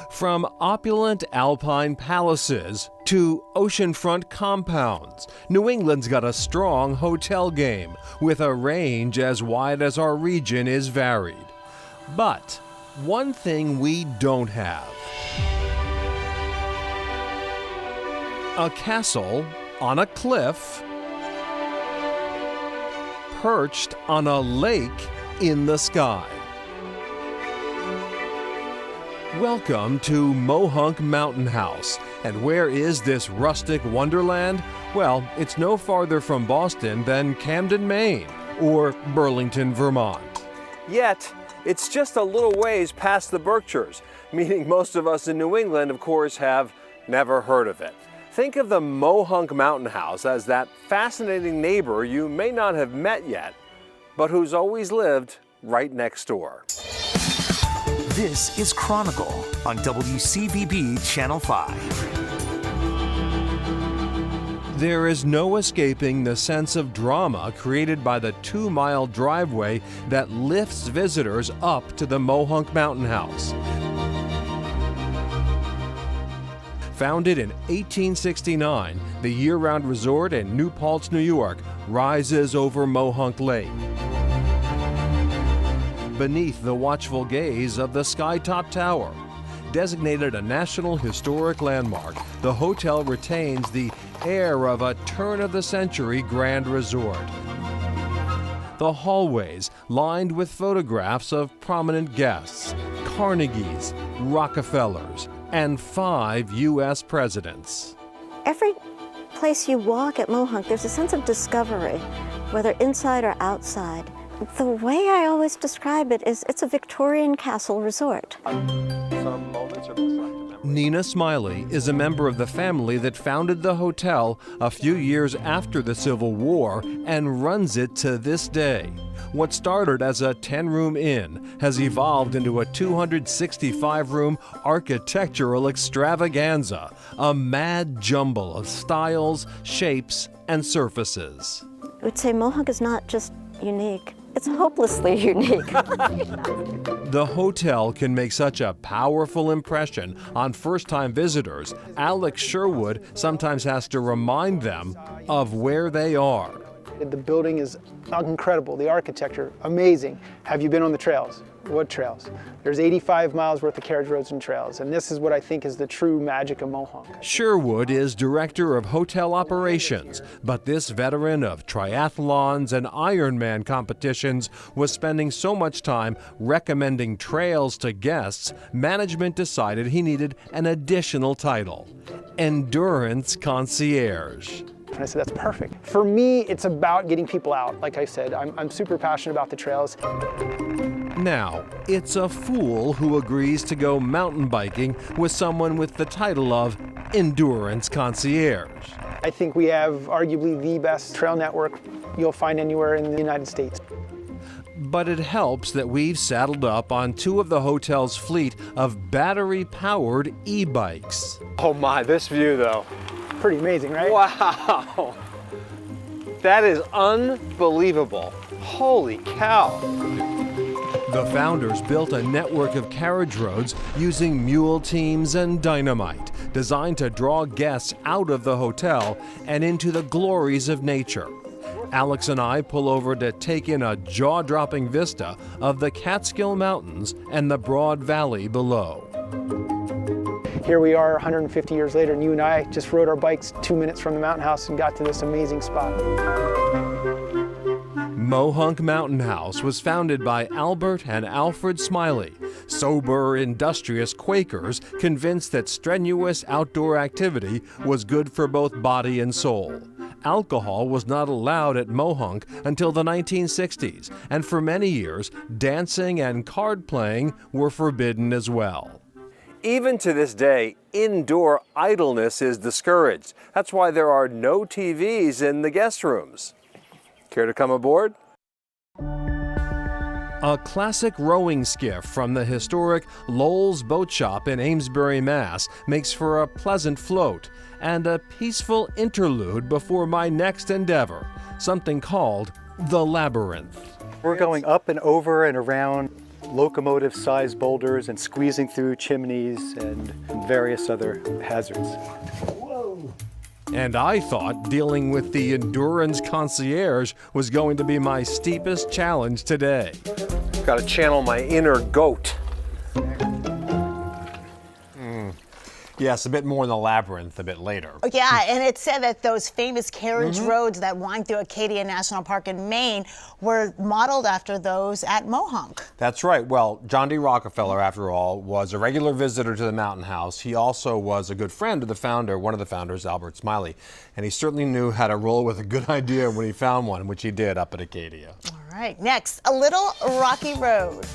From opulent alpine palaces to oceanfront compounds, New England's got a strong hotel game with a range as wide as our region is varied. But one thing we don't have: a castle on a cliff, perched on a lake in the sky. Welcome to Mohonk Mountain House. And where is this rustic wonderland? Well, it's no farther from Boston than Camden, Maine, or Burlington, Vermont. Yet, it's just a little ways past the Berkshires, meaning most of us in New England, of course, have never heard of it. Think of the Mohonk Mountain House as that fascinating neighbor you may not have met yet, but who's always lived right next door. This is Chronicle on WCVB Channel 5. There is no escaping the sense of drama created by the 2-mile driveway that lifts visitors up to the Mohonk Mountain House. Founded in 1869, the year-round resort in New Paltz, New York, rises over Mohonk Lake. Beneath the watchful gaze of the Skytop Tower. Designated a National Historic Landmark, the hotel retains the air of a turn-of-the-century grand resort. The hallways lined with photographs of prominent guests, Carnegies, Rockefellers, and 5 U.S. presidents. Every place you walk at Mohonk, there's a sense of discovery, whether inside or outside. The way I always describe it is it's a Victorian castle resort. Nina Smiley is a member of the family that founded the hotel a few years after the Civil War and runs it to this day. What started as a 10-room inn has evolved into a 265-room architectural extravaganza, a mad jumble of styles, shapes, and surfaces. I would say Mohonk is not just unique. It's hopelessly unique. The hotel can make such a powerful impression on first-time visitors, Alex Sherwood sometimes has to remind them of where they are. The building is incredible, the architecture, amazing. Have you been on the trails? What trails? There's 85 miles worth of carriage roads and trails, and this is what I think is the true magic of Mohonk. Sherwood is director of hotel operations, but this veteran of triathlons and Ironman competitions was spending so much time recommending trails to guests, management decided he needed an additional title: Endurance Concierge. And I said, that's perfect. For me, it's about getting people out. Like I said, I'm super passionate about the trails. Now, it's a fool who agrees to go mountain biking with someone with the title of Endurance Concierge. I think we have arguably the best trail network you'll find anywhere in the United States. But it helps that we've saddled up on 2 of the hotel's fleet of battery-powered e-bikes. Oh my, this view though. Pretty amazing, right? Wow, that is unbelievable. Holy cow. The founders built a network of carriage roads using mule teams and dynamite, designed to draw guests out of the hotel and into the glories of nature. Alex and I pull over to take in a jaw-dropping vista of the Catskill Mountains and the broad valley below. Here we are 150 years later, and you and I just rode our bikes 2 minutes from the mountain house and got to this amazing spot. Mohonk Mountain House was founded by Albert and Alfred Smiley, sober, industrious Quakers convinced that strenuous outdoor activity was good for both body and soul. Alcohol was not allowed at Mohonk until the 1960s, and for many years, dancing and card playing were forbidden as well. Even to this day, indoor idleness is discouraged. That's why there are no TVs in the guest rooms. Care to come aboard? A classic rowing skiff from the historic Lowell's Boat Shop in Amesbury, Mass. makes for a pleasant float and a peaceful interlude before my next endeavor, something called the Labyrinth. We're going up and over and around locomotive-sized boulders and squeezing through chimneys and various other hazards. And I thought dealing with the endurance concierge was going to be my steepest challenge today. Got to channel my inner goat. Yes, a bit more in the Labyrinth a bit later. Oh, yeah, and it said that those famous carriage roads that wind through Acadia National Park in Maine were modeled after those at Mohonk. That's right. Well, John D. Rockefeller, after all, was a regular visitor to the Mountain House. He also was a good friend of the founder, one of the founders, Albert Smiley. And he certainly knew how to roll with a good idea when he found one, which he did up at Acadia. All right, next, a little rocky road.